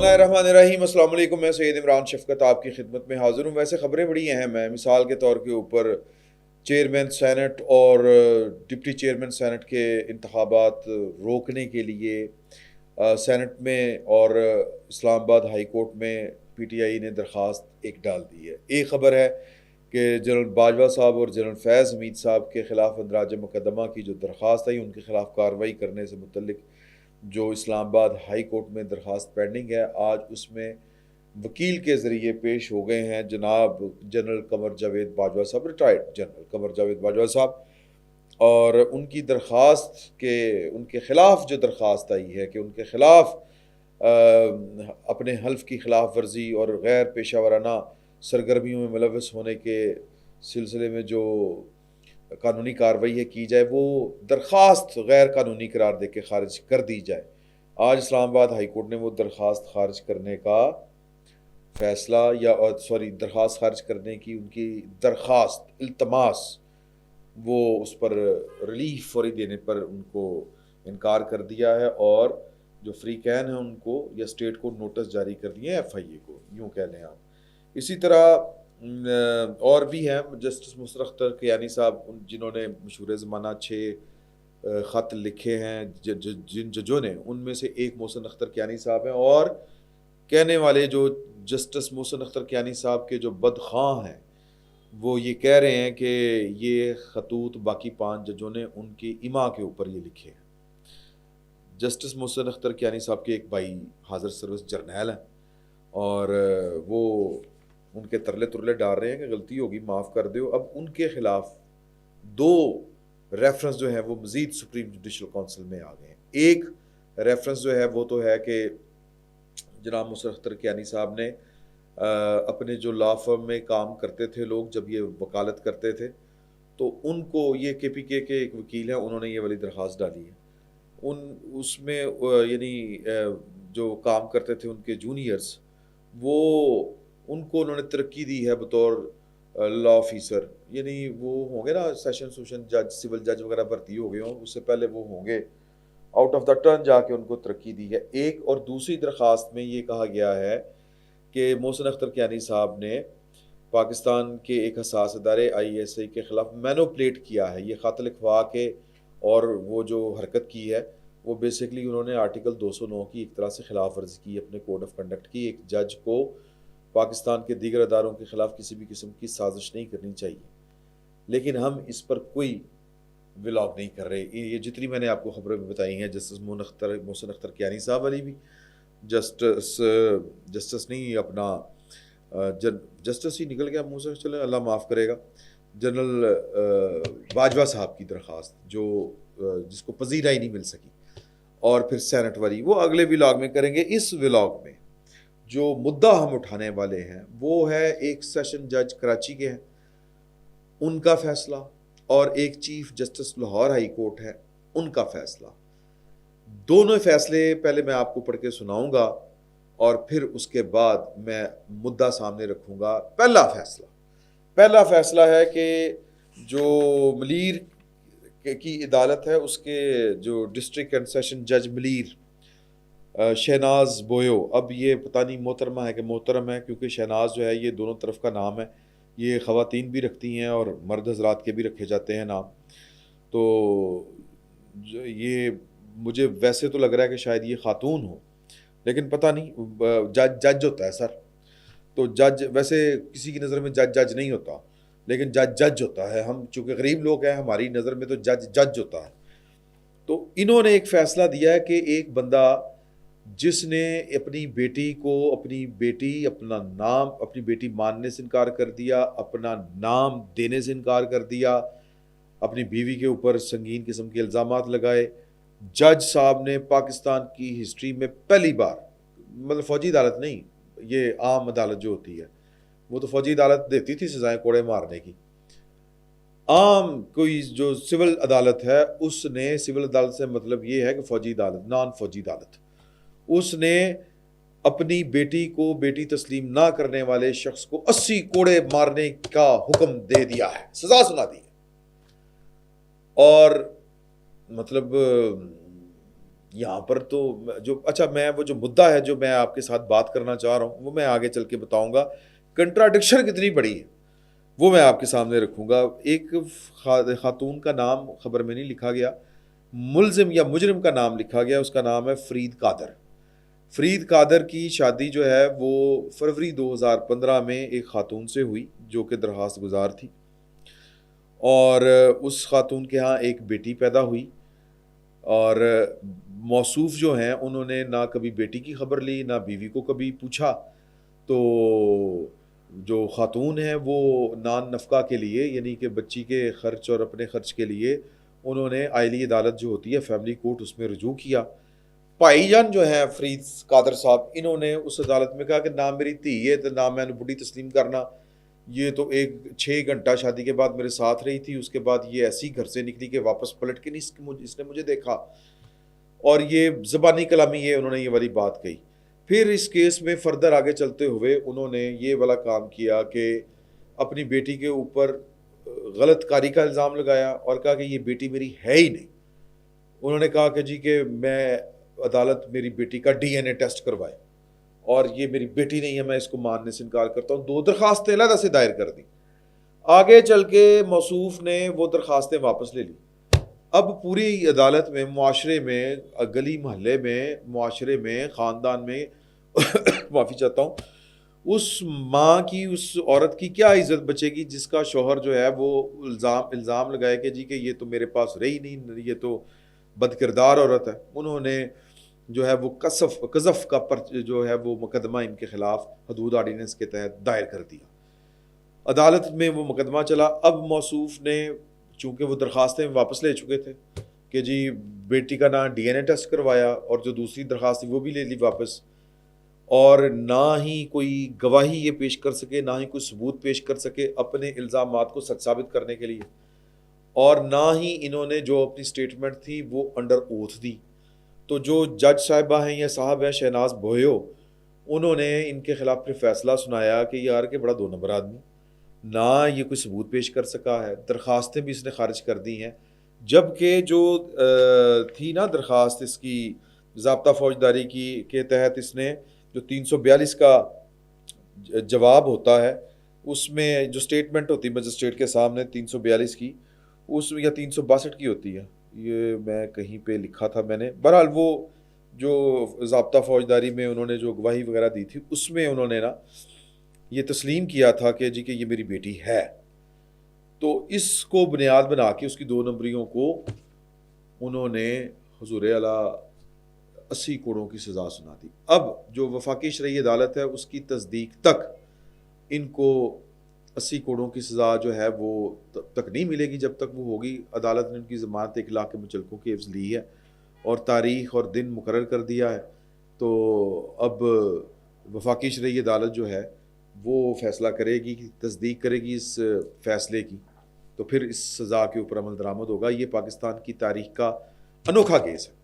बिस्मिल्लाहिर्रहमानिर्रहीम। अस्सलाम वालेकुम। मैं सैयद इमरान शफ़क़त आपकी खिदमत में हाज़िर हूँ। वैसे ख़बरें बड़ी अहम हैं। मिसाल के तौर के ऊपर चेयरमैन सेनेट और डिप्टी चेयरमैन सेनेट के इंतखाबात रोकने के लिए सेनेट में और इस्लामाबाद हाई कोर्ट में PTI ने दरख्वास्त एक डाल दी है। एक ख़बर है कि जनरल बाजवा साहब और जनरल फैज़ हमीद साहब के ख़िलाफ़ अंदराज मुकदमा की जो दरख्वास्त आई उनके ख़िलाफ़ कार्रवाई करने से मुतल्लिक जो इस्लामाबाद हाई कोर्ट में दरख्वास्त पेंडिंग है, आज उसमें वकील के ज़रिए पेश हो गए हैं जनाब जनरल कमर जावेद बाजवा साहब, रिटायर्ड जनरल कमर जावेद बाजवा साहब। और उनकी दरख्वास्त के उनके ख़िलाफ़ जो दरख्वास्त आई है कि उनके ख़िलाफ़ अपने हल्फ की खिलाफ वर्जी और गैर पेशा वराना सरगर्मियों में मुलव्वस होने के सिलसिले में जो कानूनी कार्रवाई है की जाए, वो दरख्वास्त गैर कानूनी करार दे के खारिज कर दी जाए। आज इस्लामाबाद हाई कोर्ट ने वो दरख्वास्त खारिज करने का फैसला या दरख्वास्त खारिज करने की उनकी दरख्वास्त इल्तमास वो उस पर रिलीफ फौरी देने पर उनको इनकार कर दिया है और जो फ्री कैन है उनको या स्टेट को नोटिस जारी कर दिए हैं, FIA को, यूँ कह लें आप। इसी तरह और भी हैं जस्टिस मुशर्रफ अख्तर कियानी साहब, जिन्होंने मशहूर ज़माना 6 ख़त लिखे हैं जिन जजों ने, उनमें से एक मोहसिन अख्तर कियानी साहब हैं। और कहने वाले जो जस्टिस मोहसिन अख्तर कियानी साहब के जो बदख़्वाह हैं, वो ये कह रहे हैं कि ये खतूत बाकी 5 जजों ने उनकी इमा के ऊपर ये लिखे हैं। जस्टिस मोहसिन अख्तर कियानी साहब के एक भाई हाज़िर सर्विस जर्नैल हैं और वो उनके तरले तुरले डाल रहे हैं कि गलती होगी माफ़ कर दो। अब उनके ख़िलाफ़ 2 रेफरेंस जो है वो मज़ीद सुप्रीम जुडिशल काउंसिल में आ गए हैं। एक रेफरेंस जो है वो तो है कि जनाब मुशर्रफ अख्तर कियानी साहब ने अपने जो लॉ फर्म में काम करते थे लोग, जब ये वकालत करते थे, तो उनको ये KPK के एक वकील हैं, उन्होंने ये वाली दरख्वास्त डाली है। उसमें यानी जो काम करते थे उनके जूनियर्स, वो उनको उन्होंने तरक्की दी है बतौर लॉ ऑफिसर, यानी वो होंगे ना सेशन जज, सिविल जज वगैरह भर्ती हो गए हों, उससे पहले वो होंगे आउट ऑफ द टर्न जाके उनको तरक्की दी है। एक और दूसरी दरख्वास्त में ये कहा गया है कि मोहसिन अख्तर कियानी साहब ने पाकिस्तान के एक हसास अदारे ISI के ख़िलाफ़ मैनिपुलेट किया है, ये ख़त लिखवा के, और वो जो हरकत की है वो बेसिकली उन्होंने आर्टिकल 209 की एक तरह से खिलाफ वर्जी की, अपने कोड ऑफ कंडक्ट की। एक जज को पाकिस्तान के दीगर अदारों के ख़िलाफ़ किसी भी किस्म की साजिश नहीं करनी चाहिए, लेकिन हम इस पर कोई व्लॉग नहीं कर रहे। ये जितनी मैंने आपको खबरें बताई हैं, जस्टिस मोहसिन अख्तर कियानी साहब वाली भी, जस्टिस नहीं अपना जस्टिस ही निकल गया मुँह से, चले अल्लाह माफ़ करेगा, जनरल बाजवा साहब की दरख्वास्त जो जिसको पजीरा ही नहीं मिल सकी, और फिर सेनेट वाली, वो अगले व्लॉग में करेंगे। इस व्लॉग में जो मुद्दा हम उठाने वाले हैं वो है एक सेशन जज कराची के हैं, उनका फैसला, और एक chief justice Lahore high court है, उनका फैसला। दोनों फैसले पहले मैं आपको पढ़ के सुनाऊंगा और फिर उसके बाद मैं मुद्दा सामने रखूंगा। पहला फैसला है कि जो मलीर की अदालत है, उसके जो डिस्ट्रिक्ट एंड सेशन जज मलीर शहनाज बोयो, अब ये पता नहीं मोहतरमा है कि मोहतरम है, क्योंकि शहनाज जो है ये दोनों तरफ का नाम है, ये ख़वातीन भी रखती हैं और मर्द हजरात के भी रखे जाते हैं नाम। तो ये मुझे वैसे तो लग रहा है कि शायद ये खातून हो, लेकिन पता नहीं, जज होता है सर, तो जज वैसे किसी की नज़र में जज नहीं होता, लेकिन जज होता है। हम चूँकि गरीब लोग हैं, हमारी नज़र में तो जज होता है। तो इन्होंने एक फ़ैसला दिया है कि एक बंदा जिसने अपनी बेटी अपना नाम, अपनी बेटी मानने से इनकार कर दिया, अपना नाम देने से इनकार कर दिया, अपनी बीवी के ऊपर संगीन किस्म के इल्ज़ामात लगाए, जज साहब ने पाकिस्तान की हिस्ट्री में पहली बार, मतलब फ़ौजी अदालत नहीं, ये आम अदालत जो होती है, वो तो फ़ौजी अदालत देती थी सज़ाएं कोड़े मारने की, आम कोई जो सिविल अदालत है, उसने, सिविल अदालत से मतलब ये है कि फ़ौजी अदालत, नॉन फ़ौजी अदालत, उसने अपनी बेटी को बेटी तस्लीम ना करने वाले शख्स को 80 कोड़े मारने का हुक्म दे दिया है, सजा सुना दी है। और मतलब यहाँ पर तो जो अच्छा मैं वो जो मुद्दा है जो मैं आपके साथ बात करना चाह रहा हूँ वो मैं आगे चल के बताऊंगा। कंट्राडिक्शन कितनी बड़ी है वो मैं आपके सामने रखूंगा। एक खातून का नाम खबर में नहीं लिखा गया, मुलजिम या मुजरिम का नाम लिखा गया, उसका नाम है फरीद कादर। फरीद कादर की शादी जो है वो फरवरी 2015 में एक खातून से हुई जो कि दरख्वास्त गुजार थी, और उस खातून के यहाँ एक बेटी पैदा हुई। और मौसूफ जो हैं उन्होंने ना कभी बेटी की खबर ली ना बीवी को कभी पूछा। तो जो खातून है वो नान नफ़का के लिए यानी कि बच्ची के ख़र्च और अपने ख़र्च के लिए उन्होंने आइली अदालत जो होती है फैमिली कोर्ट उसमें रुजू किया। भाईजान जो है फरीद कादर साहब इन्होंने उस अदालत में कहा कि ना मेरी धी है तो ना मैंने बुढ़ी तस्लीम करना, ये तो एक 6 घंटा शादी के बाद मेरे साथ रही थी, उसके बाद ये ऐसी घर से निकली कि वापस पलट के नहीं इसने मुझे देखा। और ये ज़बानी कलामी ये उन्होंने ये वाली बात कही। फिर इस केस में फर्दर आगे चलते हुए उन्होंने ये वाला काम किया कि अपनी बेटी के ऊपर गलत कारी का इल्ज़ाम लगाया और कहा कि ये बेटी मेरी है ही नहीं। उन्होंने कहा कि जी कि मैं अदालत मेरी बेटी का डीएनए टेस्ट करवाए और ये मेरी बेटी नहीं है, मैं इसको मानने से इनकार करता हूँ। 2 दरखास्तें अलग से दायर कर दी। आगे चल के मौसूफ ने वो दरखास्तें वापस ले ली। अब पूरी अदालत में, मुआशरे में, गली मोहल्ले में, मुआशरे में, ख़ानदान में माफ़ी चाहता हूँ, उस माँ की, उस औरत की क्या इज़्ज़त बचेगी जिसका शौहर जो है वो इल्ज़ाम लगाए कि जी कि ये तो मेरे पास रही नहीं, ये तो बदकिरदार औरत है। उन्होंने जो है वो कज़फ़ का जो है वो मुकदमा इनके ख़िलाफ़ हदूद आर्डीनेंस के तहत दायर कर दिया। अदालत में वो मुकदमा चला। अब मौसूफ ने चूँकि वो दरख्वास्तें वापस ले चुके थे कि जी बेटी का ना डीएनए टेस्ट करवाया और जो दूसरी दरख्वास्त थी वो भी ले ली वापस, और ना ही कोई गवाही ये पेश कर सके, ना ही कोई सबूत पेश कर सके अपने इल्ज़ामात को सच साबित करने के लिए, और ना ही इन्होंने जो अपनी स्टेटमेंट थी वो अंडर ओथ दी। तो जो जज साहिबा हैं या साहब हैं शहनाज बोयो, उन्होंने इनके खिलाफ फिर फैसला सुनाया कि यार के बड़ा 2 नंबर आदमी, ना ये कोई सबूत पेश कर सका है, दरख्वास्तें भी इसने खारिज कर दी हैं। जबकि जो थी ना दरख्वास्त इसकी ज़ाब्ता फौजदारी की के तहत इसने जो 342 का जवाब होता है उसमें जो स्टेटमेंट होती है मजिस्ट्रेट के सामने 342 की, उस या 362 की होती है, ये मैं कहीं पे लिखा था मैंने। बहरहाल वो जो ज़ाब्ता फौजदारी में उन्होंने जो गवाही वगैरह दी थी उसमें उन्होंने ना ये तस्लीम किया था कि जी कि ये मेरी बेटी है। तो इसको बुनियाद बना के उसकी 2 नंबरियों को उन्होंने हुजूर आला 80 करोड़ की सज़ा सुना दी। अब जो वफाकी शरई अदालत है उसकी तस्दीक तक इनको 80 करोड़ की सज़ा जो है वो तक नहीं मिलेगी जब तक वो होगी। अदालत ने उनकी ज़मानत 1 लाख के मुचलकों की एवज़ ली है और तारीख़ और दिन मुकर्रर कर दिया है। तो अब वफाकी शरई अदालत जो है वो फ़ैसला करेगी, तस्दीक करेगी इस फ़ैसले की, तो फिर इस सज़ा के ऊपर अमल दरामद होगा। ये पाकिस्तान की तारीख़ का अनोखा केस है।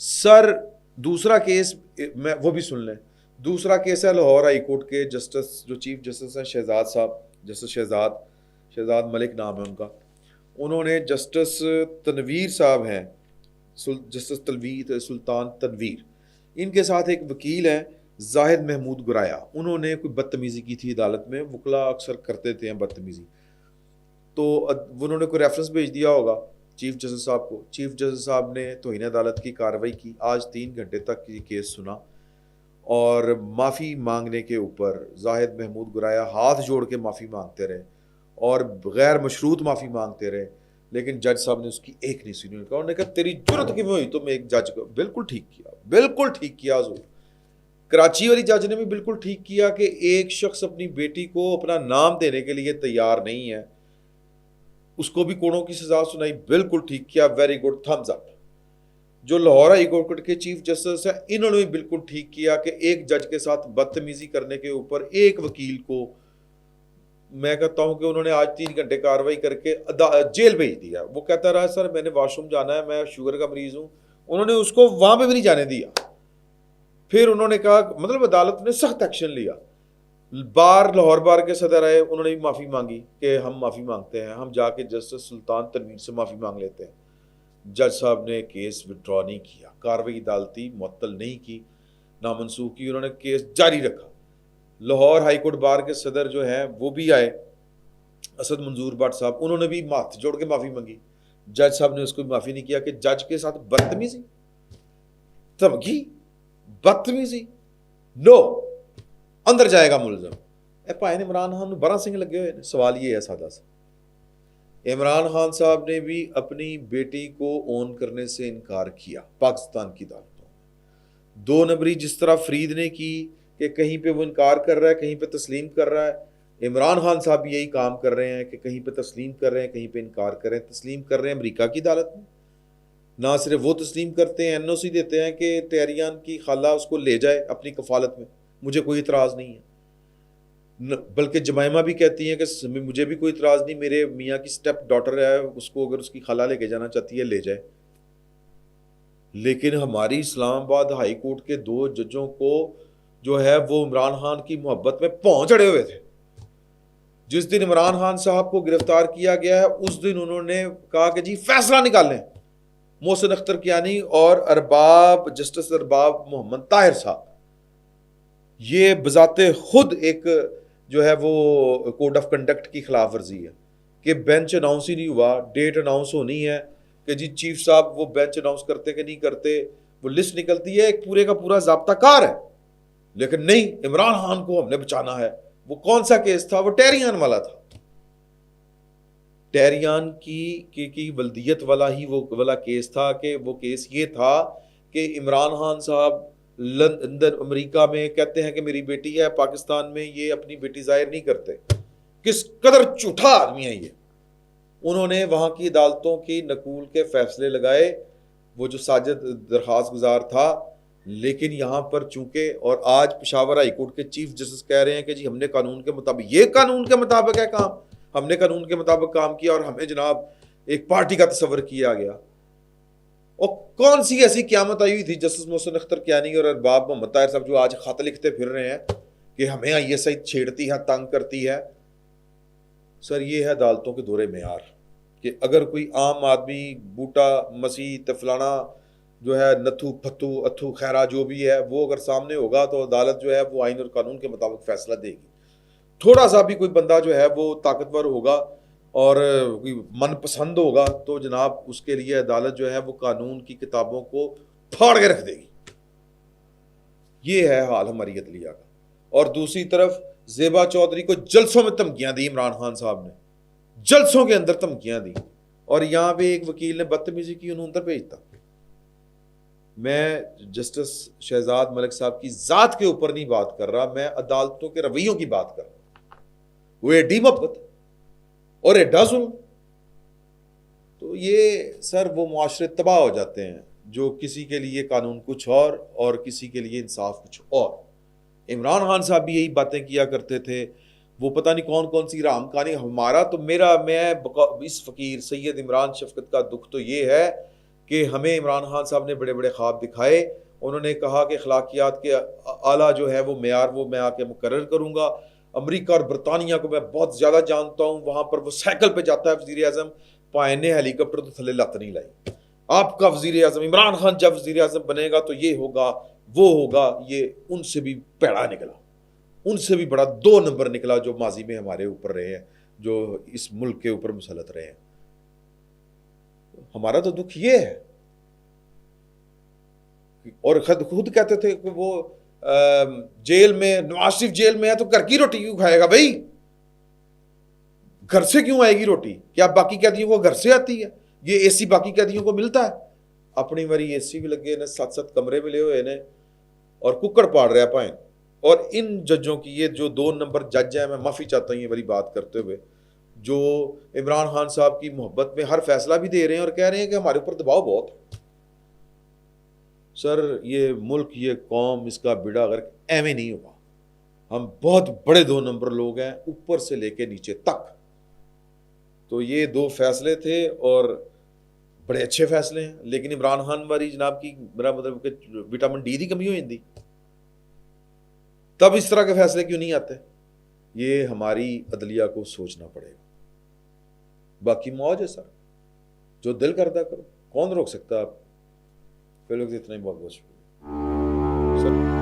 सर दूसरा केस मैं वो भी सुन लें। दूसरा केस है लाहौर हाई कोर्ट के जस्टिस जो चीफ जस्टिस हैं शहजाद साहब, जस्टिस शहजाद मलिक नाम है उनका। उन्होंने जस्टिस तनवीर साहब हैं, जस्टिस सुल्तान तनवीर, इनके साथ एक वकील हैं जाहिद महमूद गुराया, उन्होंने कोई बदतमीज़ी की थी अदालत में। वकला अक्सर करते थे बदतमीज़ी, तो उन्होंने कोई रेफरेंस भेज दिया होगा चीफ जस्टिस साहब को। चीफ जस्टिस साहब ने तौहीन अदालत की कार्रवाई की। आज 3 घंटे तक ये केस सुना और माफ़ी मांगने के ऊपर जाहिद महमूद गुराया हाथ जोड़ के माफ़ी मांगते रहे और गैर मशरूत माफ़ी मांगते रहे, लेकिन जज साहब ने उसकी एक नहीं सुनी। उन्होंने कहा तेरी जरूरत क्यों हुई तुम एक जज को। बिल्कुल ठीक किया, बिल्कुल ठीक किया हजूर। कराची वाली जज ने भी बिल्कुल ठीक किया कि एक शख्स अपनी बेटी को अपना नाम देने के लिए तैयार नहीं है, उसको भी कोड़ों की सजा सुनाई। बिल्कुल ठीक किया, वेरी गुड, थम्स अप। जो लाहौर हाई कोर्ट के चीफ जस्टिस है इन्होंने भी बिल्कुल ठीक किया कि एक जज के साथ बदतमीजी करने के ऊपर एक वकील को, मैं कहता हूं कि उन्होंने आज 3 घंटे कार्रवाई करके जेल भेज दिया। वो कहता रहा सर मैंने वॉशरूम जाना है, मैं शुगर का मरीज हूं, उन्होंने उसको वहां पे भी नहीं जाने दिया। फिर उन्होंने कहा, मतलब अदालत ने सख्त एक्शन लिया। लाहौर बार के सदर आए, उन्होंने भी माफ़ी मांगी कि हम माफ़ी मांगते हैं, हम जाके जस्टिस सुल्तान तनवीर से माफ़ी मांग लेते हैं। जज साहब ने केस विड्रॉ नहीं किया, कार्रवाई अदालती मुअत्तल नहीं की, नामंसूख की, उन्होंने केस जारी रखा। लाहौर हाई कोर्ट बार के सदर जो हैं वो भी आए, असद मंजूर भट्ट साहब, उन्होंने भी हाथ जोड़ के माफ़ी मांगी। जज साहब ने उसको माफ़ी नहीं किया कि जज के साथ बदतमीजी, धमकी, बदतमीजी, नो, अंदर जाएगा मुलजम। भाई इमरान खान 12 सिंह लगे हुए। सवाल ये है सादा सा, इमरान खान साहब ने भी अपनी बेटी को ओन करने से इनकार किया पाकिस्तान की अदालतों में। 2 नंबरी जिस तरह फरीद ने की कि कहीं पे वो इनकार कर रहा है, कहीं पे तस्लीम कर रहा है, इमरान खान साहब भी यही काम कर रहे हैं कि कहीं पे तस्लीम कर रहे हैं, कहीं पे इनकार कर रहे हैं। तस्लीम कर रहे हैं अमेरिका की अदालत में, ना सिर्फ वो तस्लीम करते हैं, एनओसी देते हैं कि तेहरियान की खाला उसको ले जाए अपनी कफालत में, मुझे कोई इतराज़ नहीं है। बल्कि जमाइमा भी कहती हैं कि मुझे भी कोई इतराज़ नहीं, मेरे मियाँ की स्टेप डॉटर है, उसको अगर उसकी खाला लेके जाना चाहती है ले जाए। लेकिन हमारी इस्लामाबाद हाई कोर्ट के 2 जजों को जो है वो इमरान खान की मोहब्बत में पहुंच चढ़े हुए थे। जिस दिन इमरान खान साहब को गिरफ्तार किया गया है उस दिन उन्होंने कहा कि जी फैसला निकालें, मोहसिन अख्तर कियानी और अरबाब, जस्टिस अरबाब मोहम्मद ताहिर साहब। ये बजाते खुद एक जो है वो कोड ऑफ कंडक्ट की खिलाफ वर्जी है कि बेंच अनाउंस ही नहीं हुआ, डेट अनाउंस होनी है कि जी चीफ साहब वो बेंच अनाउंस करते कि नहीं करते, वो लिस्ट निकलती है, एक पूरे का पूरा ज़ाब्ता कार है। लेकिन नहीं, इमरान खान को हमने बचाना है। वो कौन सा केस था? वो टेहरियान वाला था। टेहरियान की वल्दियत वाला ही वो वाला केस था कि वो केस ये था कि इमरान खान साहब लंदन अमेरिका में कहते हैं कि मेरी बेटी है, पाकिस्तान में ये अपनी बेटी जाहिर नहीं करते। किस कदर झूठा आदमी है ये। उन्होंने वहाँ की अदालतों की नकूल के फैसले लगाए, वो जो साजिद दरख्वास्त गुजार था। लेकिन यहाँ पर चूंकि और आज पेशावर हाई कोर्ट के चीफ जस्टिस कह रहे हैं कि जी हमने कानून के मुताबिक, ये कानून के मुताबिक है काम, हमने कानून के मुताबिक काम किया और हमें जनाब एक पार्टी का तस्वर किया गया। और कौन सी ऐसी क्यामत आई हुई थी जस्टिस मोहसिन अख्तर कियानी और अरबाब मोहम्मद ताहिर साहब जो आज खत लिखते फिर रहे हैं कि हमें आईएसआई छेड़ती है, तंग करती है। सर ये है अदालतों के दौरे मेयार कि अगर कोई आम आदमी, बूटा, मसीह, तफलाना जो है, नथु फतू अथू खैरा जो भी है, वो अगर सामने होगा तो अदालत जो है वो आइन और कानून के मुताबिक फैसला देगी। थोड़ा सा भी कोई बंदा जो है वो ताकतवर होगा और मनपसंद होगा तो जनाब उसके लिए अदालत जो है वो कानून की किताबों को फाड़ के रख देगी। ये है हाल हमारी अदलिया का। और दूसरी तरफ ज़ेबा चौधरी को जलसों में धमकियां दी इमरान खान साहब ने, जलसों के अंदर धमकियां दी, और यहाँ पे एक वकील ने बदतमीजी की, उन्होंने अंदर भेजता। मैं जस्टिस शहजाद मलिक साहब की ज़ात के ऊपर नहीं बात कर रहा, मैं अदालतों के रवैयों की बात कर रहा हूँ। वो एडी मोहब्बत और एडा जुल्म, तो ये सर वो मुआशरे तबाह हो जाते हैं जो किसी के लिए कानून कुछ और किसी के लिए इंसाफ कुछ और। इमरान खान साहब भी यही बातें किया करते थे, वो पता नहीं कौन कौन सी राम कहानी। हमारा तो मैं इस फ़कीर सैयद इमरान शफकत का दुख तो ये है कि हमें इमरान खान साहब ने बड़े बड़े ख्वाब दिखाए। उन्होंने कहा कि अखलाकियात के आला जो है वो मेयार वो मैं आके मुकर्रर करूँगा। अमेरिका और बरतानिया को मैं बहुत ज़्यादा जानता हूँ, वहाँ पर वो साइकिल पे जाता है वज़ीर आज़म, पायने हेलीकॉप्टर तो थले लत नहीं लाई। आपका वज़ीर आज़म इमरान खान जब वज़ीर आज़म बनेगा तो ये होगा वो होगा। ये उनसे भी पैड़ा निकला, उनसे भी बड़ा 2 नंबर निकला जो माजी में हमारे ऊपर रहे हैं, जो इस मुल्क के ऊपर मुसलत रहे हैं। हमारा तो दुख ये है। और खुद कहते थे कि वो जेल में, नवाज शरीफ जेल में है तो घर की रोटी क्यों खाएगा भाई? घर से क्यों आएगी रोटी? क्या बाकी कैदियों को घर से आती है? ये एसी बाकी कैदियों को मिलता है? अपनी बारी एसी भी लगे ने, 7-7 कमरे मिले हुए ने और कुक्कड़ पाड़ रहा है पाए। और इन जजों की, ये जो 2 नंबर जज हैं, मैं माफ़ी चाहता हूँ ये वाली बात करते हुए, जो इमरान खान साहब की मोहब्बत में हर फैसला भी दे रहे हैं और कह रहे हैं कि हमारे ऊपर दबाव बहुत है। सर ये मुल्क, ये कौम, इसका बेड़ा गर्क एवं नहीं हुआ। हम बहुत बड़े 2 नंबर लोग हैं, ऊपर से लेके नीचे तक। तो ये 2 फैसले थे और बड़े अच्छे फैसले हैं। लेकिन इमरान खान वाली जनाब की, मेरा मतलब कि विटामिन डी की कमी हो जाती, तब इस तरह के फैसले क्यों नहीं आते? ये हमारी अदलिया को सोचना पड़ेगा। बाकी मौज है सर, जो दिल करता करो। कौन रोक सकता है आप? फिर लोग इतना ही बहुत बहुत शुक्रिया।